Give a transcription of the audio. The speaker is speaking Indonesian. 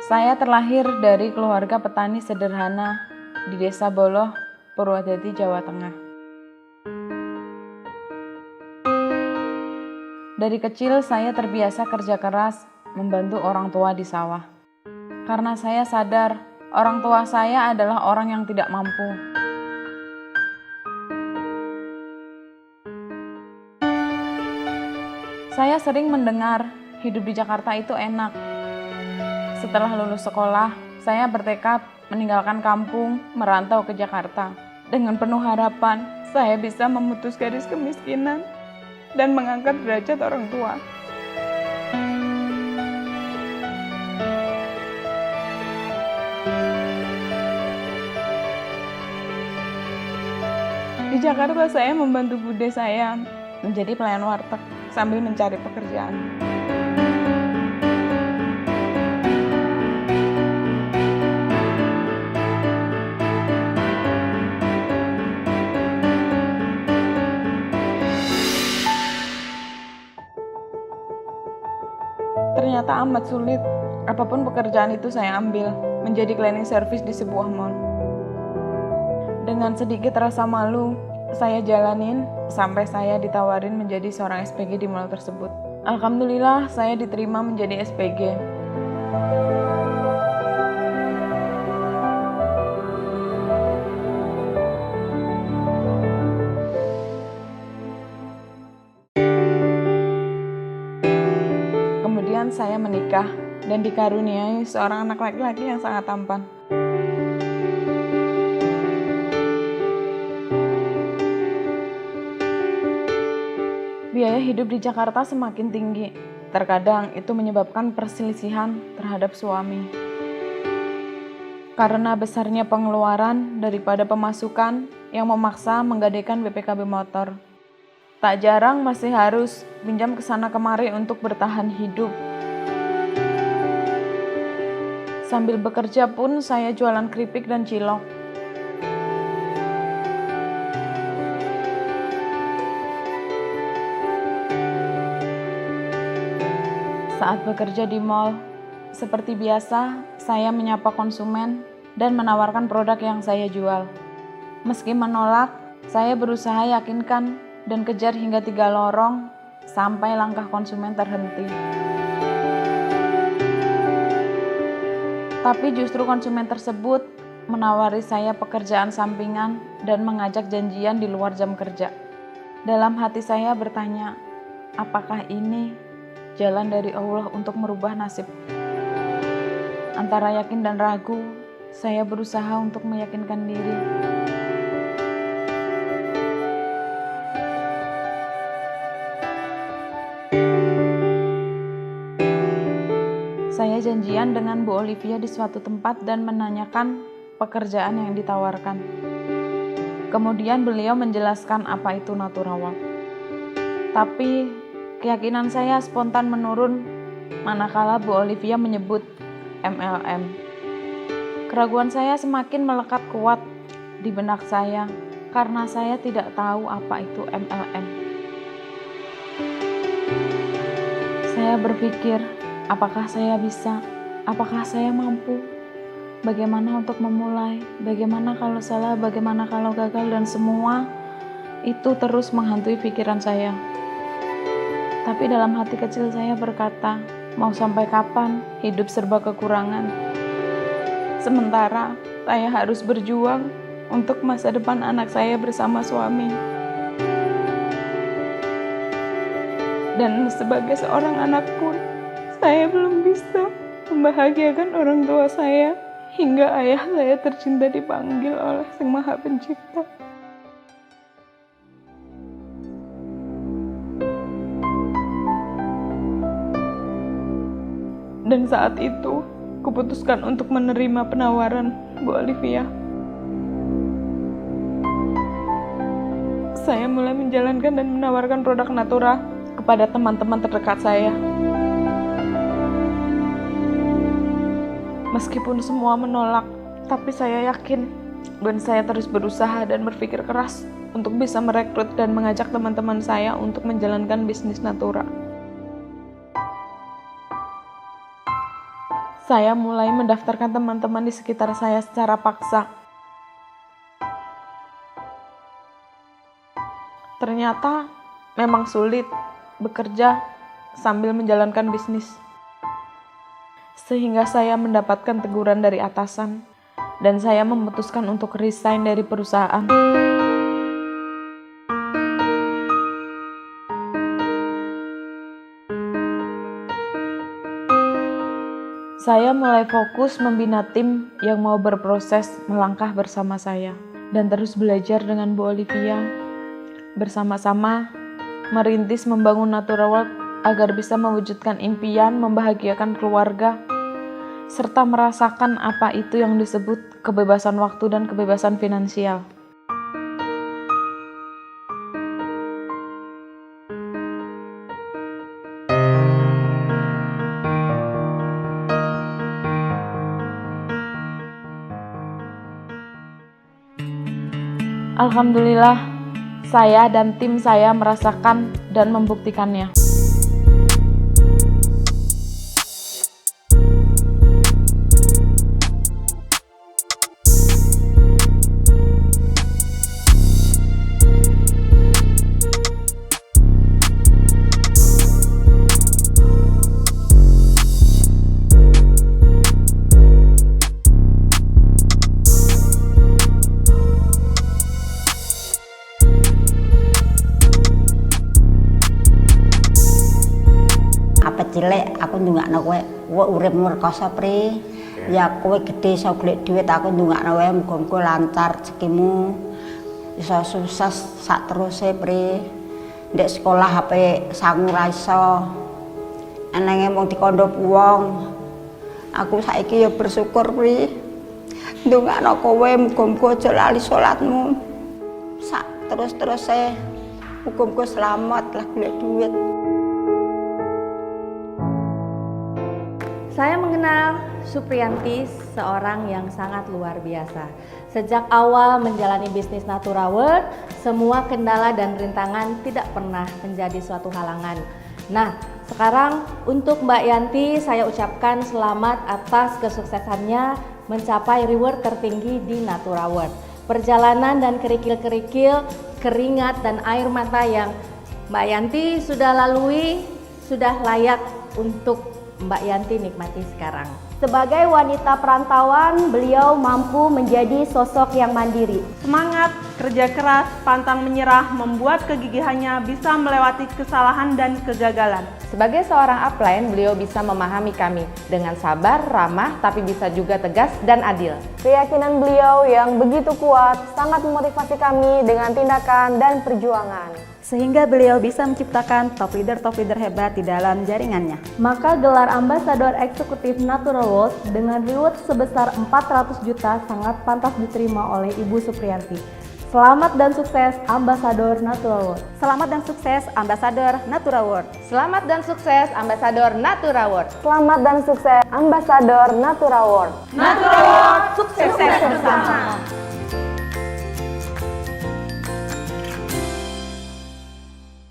Saya terlahir dari keluarga petani sederhana di Desa Boloh, Purwodadi, Jawa Tengah. Dari kecil saya terbiasa kerja keras membantu orang tua di sawah. Karena saya sadar orang tua saya adalah orang yang tidak mampu. Saya sering mendengar hidup di Jakarta itu enak. Setelah lulus sekolah, saya bertekad meninggalkan kampung, merantau ke Jakarta. Dengan penuh harapan, saya bisa memutus garis kemiskinan dan mengangkat derajat orang tua. Di Jakarta saya membantu bude saya menjadi pelayan warteg sambil mencari pekerjaan. Ternyata amat sulit. Apapun pekerjaan itu saya ambil, menjadi cleaning service di sebuah mall. Dengan sedikit rasa malu, saya jalanin sampai saya ditawarin menjadi seorang SPG di mall tersebut. Alhamdulillah saya diterima menjadi SPG. Kemudian saya menikah dan dikaruniai seorang anak laki-laki yang sangat tampan. Biaya hidup di Jakarta semakin tinggi. Terkadang itu menyebabkan perselisihan terhadap suami. Karena besarnya pengeluaran daripada pemasukan yang memaksa menggadaikan BPKB motor. Tak jarang masih harus pinjam ke sana kemari untuk bertahan hidup. Sambil bekerja pun saya jualan keripik dan cilok. Saat bekerja di mall, seperti biasa, saya menyapa konsumen dan menawarkan produk yang saya jual. Meski menolak, saya berusaha yakinkan dan kejar hingga 3 lorong sampai langkah konsumen terhenti. Tapi justru konsumen tersebut menawari saya pekerjaan sampingan dan mengajak janjian di luar jam kerja. Dalam hati saya bertanya, apakah ini jalan dari Allah untuk merubah nasib? Antara yakin dan ragu, saya berusaha untuk meyakinkan diri. Saya janjian dengan Bu Olivia di suatu tempat dan menanyakan pekerjaan yang ditawarkan. Kemudian beliau menjelaskan apa itu natural walk. Tapi keyakinan saya spontan menurun manakala Bu Olivia menyebut MLM. Keraguan saya semakin melekat kuat di benak saya karena saya tidak tahu apa itu MLM. Saya berpikir, apakah saya bisa? Apakah saya mampu? Bagaimana untuk memulai? Bagaimana kalau salah? Bagaimana kalau gagal? Dan semua itu terus menghantui pikiran saya. Tapi dalam hati kecil saya berkata, mau sampai kapan hidup serba kekurangan? Sementara saya harus berjuang untuk masa depan anak saya bersama suami. Dan sebagai seorang anak pun, saya belum bisa membahagiakan orang tua saya hingga ayah saya tercinta dipanggil oleh Sang Maha Pencipta. Dan saat itu, kuputuskan untuk menerima penawaran Bu Olivia. Saya mulai menjalankan dan menawarkan produk Natura kepada teman-teman terdekat saya. Meskipun semua menolak, tapi saya yakin dan saya terus berusaha dan berpikir keras untuk bisa merekrut dan mengajak teman-teman saya untuk menjalankan bisnis Natura. Saya mulai mendaftarkan teman-teman di sekitar saya secara paksa. Ternyata memang sulit bekerja sambil menjalankan bisnis. Sehingga saya mendapatkan teguran dari atasan dan saya memutuskan untuk resign dari perusahaan. Saya mulai fokus membina tim yang mau berproses melangkah bersama saya dan terus belajar dengan Bu Olivia. Bersama-sama merintis membangun Natura World agar bisa mewujudkan impian membahagiakan keluarga serta merasakan apa itu yang disebut kebebasan waktu dan kebebasan finansial. Alhamdulillah, saya dan tim saya merasakan dan membuktikannya. Cilik aku ndongakno kowe urip ngrekoso pri. Ya kowe gedhe iso golek dhuwit aku ndongakno wae muga-muga lancar rezekimu. Iso sukses sak teruse pri. Ndek sekolah HP sangu ra iso. Enenge mung dikandha wong. Aku saiki ya bersyukur pri. Ndongakno kowe muga-muga aja lali salatmu. Sak terus-teruse muga-muga selamat lah golek dhuwit. Saya mengenal Supriyanti, seorang yang sangat luar biasa. Sejak awal menjalani bisnis Natura World, semua kendala dan rintangan tidak pernah menjadi suatu halangan. Nah, sekarang untuk Mbak Yanti saya ucapkan selamat atas kesuksesannya mencapai reward tertinggi di Natura World. Perjalanan dan kerikil-kerikil, keringat dan air mata yang Mbak Yanti sudah lalui sudah layak untuk Mbak Yanti nikmati sekarang. Sebagai wanita perantauan, beliau mampu menjadi sosok yang mandiri. Semangat, kerja keras, pantang menyerah, membuat kegigihannya bisa melewati kesalahan dan kegagalan. Sebagai seorang upline, beliau bisa memahami kami dengan sabar, ramah, tapi bisa juga tegas dan adil. Keyakinan beliau yang begitu kuat sangat memotivasi kami dengan tindakan dan perjuangan. Sehingga beliau bisa menciptakan top leader hebat di dalam jaringannya. Maka gelar Ambasador Eksekutif Natura World dengan reward sebesar 400 juta sangat pantas diterima oleh Ibu Supriyanti. Selamat dan sukses Ambasador Natura World. Selamat dan sukses Ambasador Natura World. Selamat dan sukses Ambasador Natura World. Selamat dan sukses Ambasador Natura World. Natura World, sukses bersama.